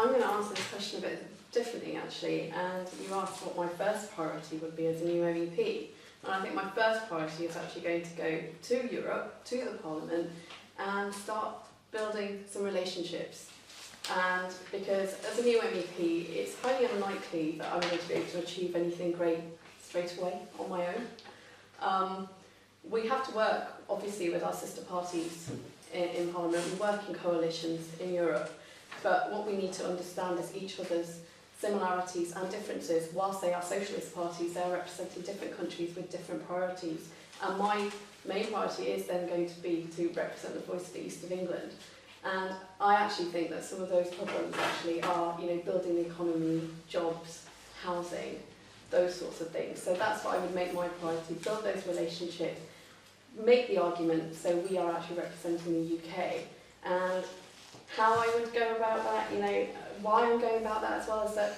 I'm going to answer this question a bit differently actually, and you asked what my first priority would be as a new MEP. And I think my first priority is actually going to go to Europe, to the Parliament, and start building some relationships. And because as a new MEP, it's highly unlikely that I'm going to be able to achieve anything great straight away on my own. We have to work, obviously, with our sister parties in Parliament. We work in coalitions in Europe. But what we need to understand is each other's similarities and differences. Whilst they are socialist parties, they are representing different countries with different priorities. And my main priority is then going to be to represent the voice of the East of England. And I actually think that some of those problems actually are, building the economy, jobs, housing, those sorts of things. So that's what I would make my priority, build those relationships, make the argument so we are actually representing the UK. And how I would go about that, why I'm going about that as well is that,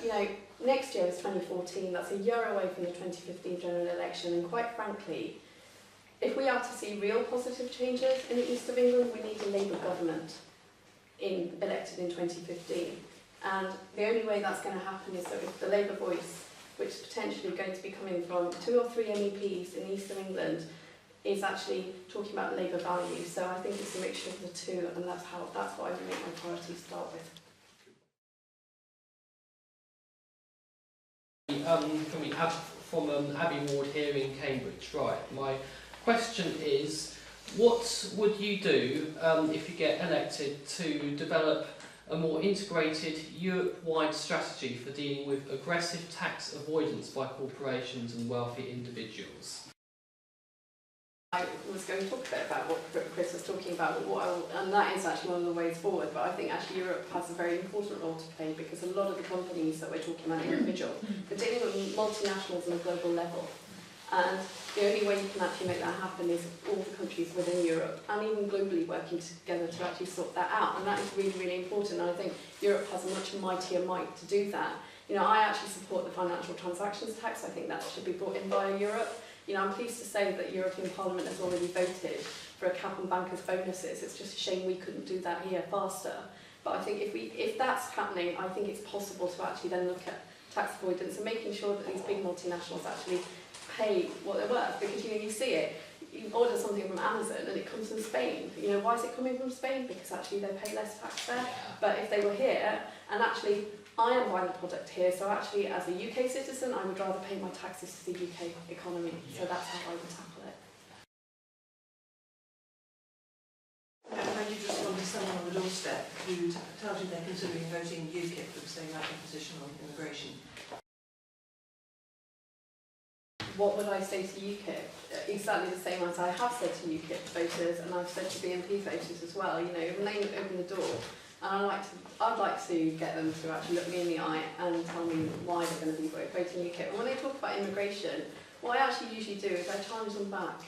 next year is 2014, that's a year away from the 2015 general election, and quite frankly, if we are to see real positive changes in the East of England, we need a Labour government elected in 2015. And the only way that's going to happen is that if the Labour voice, which is potentially going to be coming from 2 or 3 MEPs in the East of England, is actually talking about Labour values. So I think it's a mixture of the two, and that's what I would make my priority start with. From Abbey Ward here in Cambridge, right? My question is, what would you do if you get elected to develop a more integrated Europe-wide strategy for dealing with aggressive tax avoidance by corporations and wealthy individuals? I was going to talk a bit about what Chris was talking about, and that is actually one of the ways forward, but I think actually Europe has a very important role to play because a lot of the companies that we're talking about are individual. We're dealing with multinationals on a global level, and the only way you can actually make that happen is all the countries within Europe and even globally working together to actually sort that out, and that is really, really important, and I think Europe has a much mightier might to do that. I actually support the financial transactions tax. I think that should be brought in by Europe. I'm pleased to say that European Parliament has already voted for a cap on bankers' bonuses. It's just a shame we couldn't do that here faster. But I think if that's happening, I think it's possible to actually then look at tax avoidance and making sure that these big multinationals actually pay what they're worth. Because you see it, you order something from Amazon and it comes from Spain. Why is it coming from Spain? Because actually they pay less tax there. But if they were here, and actually I am buying the product here, so actually as a UK citizen, I would rather pay my taxes to the UK economy. So that's how I would tackle it. And when you just want someone on the doorstep who tells you they're considering voting UKIP because they like a position on immigration. What would I say to UKIP? Exactly the same as I have said to UKIP voters, and I've said to BNP voters as well. When they open the door, and I'd like to get them to actually look me in the eye and tell me why they're going to be voting UKIP. And when they talk about immigration, what I actually usually do is I challenge them back.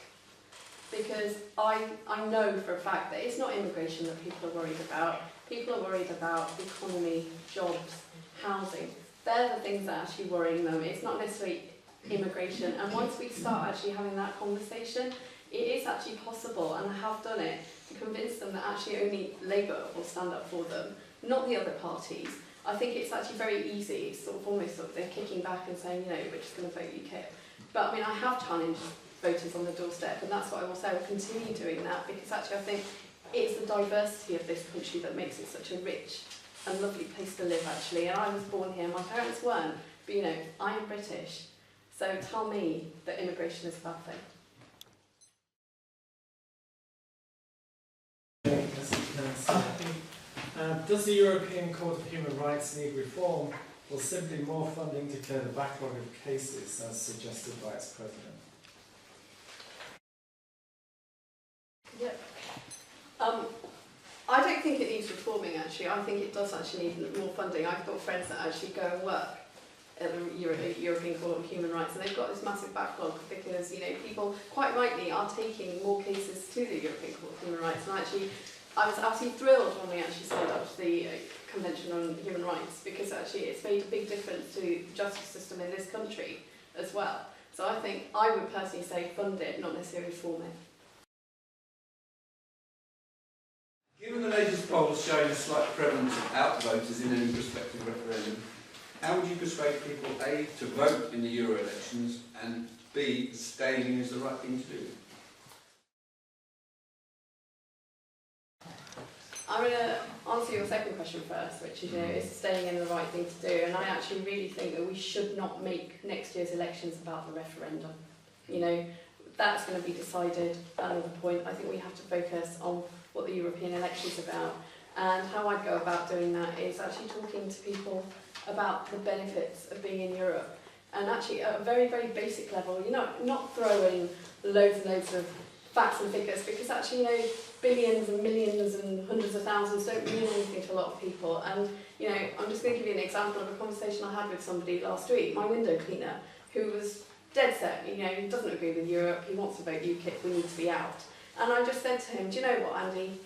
Because I know for a fact that it's not immigration that people are worried about. People are worried about the economy, jobs, housing. They're the things that are actually worrying them. It's not necessarily immigration. And once we start actually having that conversation, it is actually possible, and I have done it, to convince them that actually only Labour will stand up for them, not the other parties. I think it's actually very easy, it's almost they're kicking back and saying, we're just going to vote UKIP. But I have challenged voters on the doorstep, and that's what I will say. I will continue doing that, because actually I think it's the diversity of this country that makes it such a rich and lovely place to live, actually. And I was born here, my parents weren't, but I am British. So tell me that immigration is a bad thing. Does the European Court of Human Rights need reform, or simply more funding to clear the backlog of cases as suggested by its president? Yep. I don't think it needs reforming, actually. I think it does actually need more funding. I've got friends that actually go and work at the European Court of Human Rights, and they've got this massive backlog because people quite rightly are taking more cases to the European Court of Human Rights. And I was absolutely thrilled when we actually signed up to the Convention on Human Rights, because actually it's made a big difference to the justice system in this country as well. So I think I would personally say fund it, not necessarily reform it. Given the latest polls showing a slight prevalence of out voters in any prospective referendum, how would you persuade people A, to vote in the Euro elections, and B, staying in is the right thing to do? I'm going to answer your second question first, which is, is staying in the right thing to do? And I actually really think that we should not make next year's elections about the referendum. That's going to be decided at another point. I think we have to focus on what the European election's about. And how I'd go about doing that is actually talking to people about the benefits of being in Europe. And actually, at a very, very basic level, not throwing loads and loads of facts and figures, because actually, billions and millions and hundreds of thousands don't mean anything to a lot of people. And, I'm just going to give you an example of a conversation I had with somebody last week, my window cleaner, who was dead set, he doesn't agree with Europe, he wants to vote UKIP, we need to be out. And I just said to him, do you know what, Andy?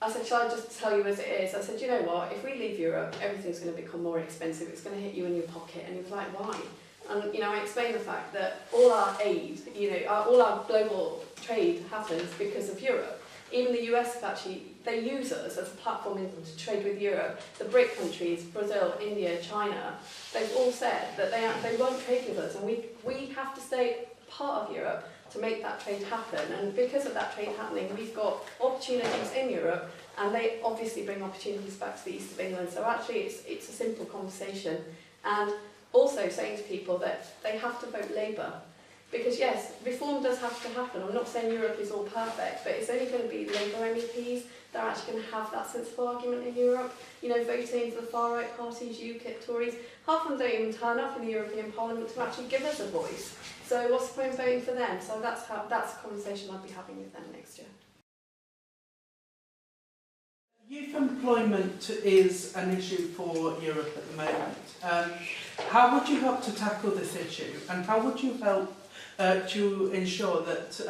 I said, shall I just tell you as it is? I said, do you know what, if we leave Europe, everything's going to become more expensive, it's going to hit you in your pocket. And he was like, why? And, I explained the fact that all our aid, all our global trade happens because of Europe. Even the US have actually, they use us as a platform to trade with Europe. The BRIC countries, Brazil, India, China, they've all said that they won't trade with us, and we have to stay part of Europe to make that trade happen. And because of that trade happening, we've got opportunities in Europe, and they obviously bring opportunities back to the east of England. So actually it's a simple conversation. And also saying to people that they have to vote Labour. Because yes, reform does have to happen. I'm not saying Europe is all perfect, but it's only going to be Labour MEPs that are actually going to have that sensible argument in Europe. Voting for the far-right parties, UKIP, Tories, half of them don't even turn up in the European Parliament to actually give us a voice. So what's the point in voting for them? So that's a conversation I'll be having with them next year. Youth employment is an issue for Europe at the moment. How would you help to tackle this issue, and how would you help to ensure that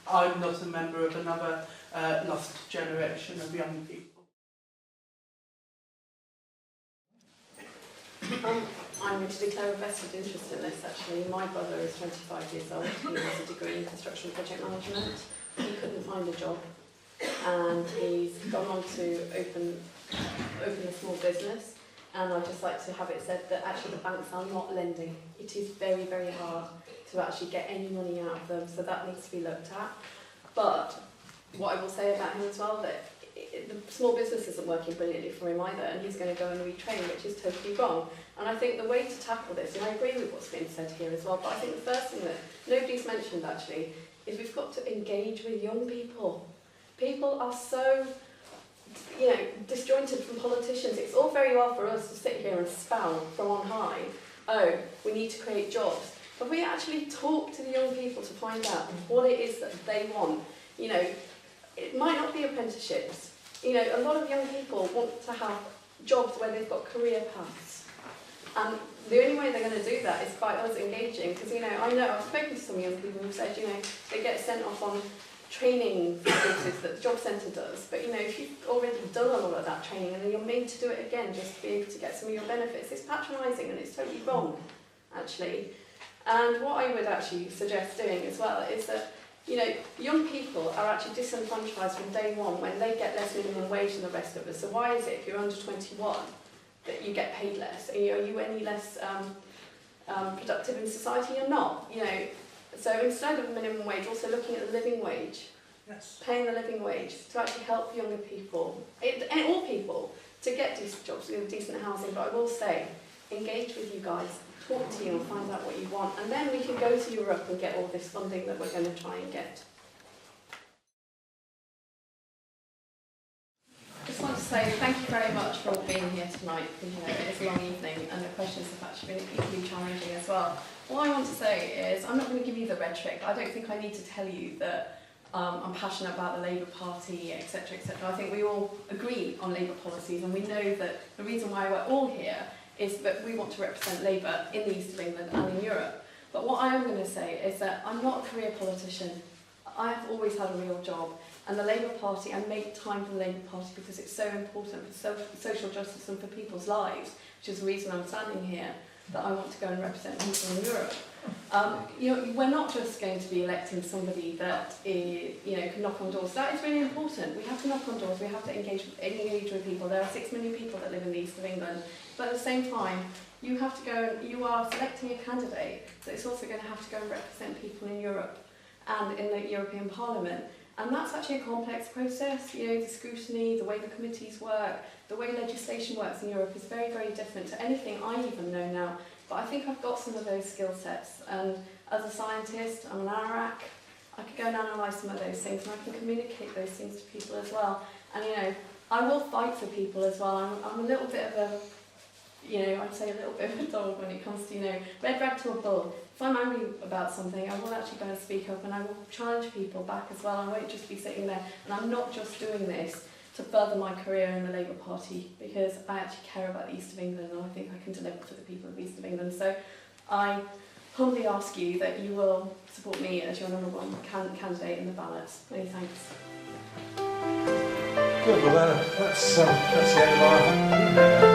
I'm not a member of another lost generation of young people? I'm going to declare a vested interest in this actually. My brother is 25 years old, he has a degree in construction project management. He couldn't find a job, and he's gone on to open a small business. And I'd just like to have it said that actually the banks are not lending. It is very, very hard to actually get any money out of them, so that needs to be looked at. But what I will say about him as well, that the small business isn't working brilliantly for him either, and he's going to go and retrain, which is totally wrong. And I think the way to tackle this, and I agree with what's been said here as well, but I think the first thing that nobody's mentioned actually is we've got to engage with young people. People are so disjointed from politicians. It's all very well for us to sit here and spout from on high, oh, we need to create jobs. But we actually talk to the young people to find out what it is that they want. It might not be apprenticeships. A lot of young people want to have jobs where they've got career paths. And the only way they're going to do that is by us engaging. Because, I know, I've spoken to some young people who've said, they get sent off on training courses that the job centre does, but if you've already done a lot of that training and then you're made to do it again just to be able to get some of your benefits, it's patronising and it's totally wrong, actually. And what I would actually suggest doing as well is that young people are actually disenfranchised from day one when they get less minimum wage than the rest of us. So why is it if you're under 21 that you get paid less? Are you any less productive in society? You're not. So instead of minimum wage, also looking at the living wage, yes, paying the living wage to actually help younger people, and all people, to get decent jobs, decent housing. But I will say, engage with you guys, talk to you and find out what you want, and then we can go to Europe and get all this funding that we're going to try and get. I just want to say thank you very much for being here tonight. It is a long evening and the questions have actually been equally challenging as well. All I want to say is I'm not going to give you the rhetoric. I don't think I need to tell you that I'm passionate about the Labour Party, etc., etc. I think we all agree on Labour policies, and we know that the reason why we're all here is that we want to represent Labour in the east of England and in Europe. But what I am going to say is that I'm not a career politician. I have always had a real job, and the Labour Party, I make time for the Labour Party because it's so important for social justice and for people's lives, which is the reason I'm standing here. that I want to go and represent people in Europe. We're not just going to be electing somebody that can knock on doors. That is really important. We have to knock on doors. We have to engage with people. There are 6 million people that live in the east of England. But at the same time, you have to go. You are selecting a candidate that is also going to have to go and represent people in Europe and in the European Parliament. And that's actually a complex process. The scrutiny, the way the committees work, the way legislation works in Europe is very, very different to anything I even know now. But I think I've got some of those skill sets. And as a scientist, I'm an anorak. I could go and analyse some of those things, and I can communicate those things to people as well. And I will fight for people as well. I'm a little bit of a, I'd say a little bit of a dog when it comes to, red rag to a bull. If I'm angry about something, I will actually go and speak up, and I will challenge people back as well. I won't just be sitting there. And I'm not just doing this to further my career in the Labour Party, because I actually care about the East of England, and I think I can deliver for the people of the East of England. So I humbly ask you that you will support me as your number one candidate in the ballot. Many thanks. Good, well that's the end of our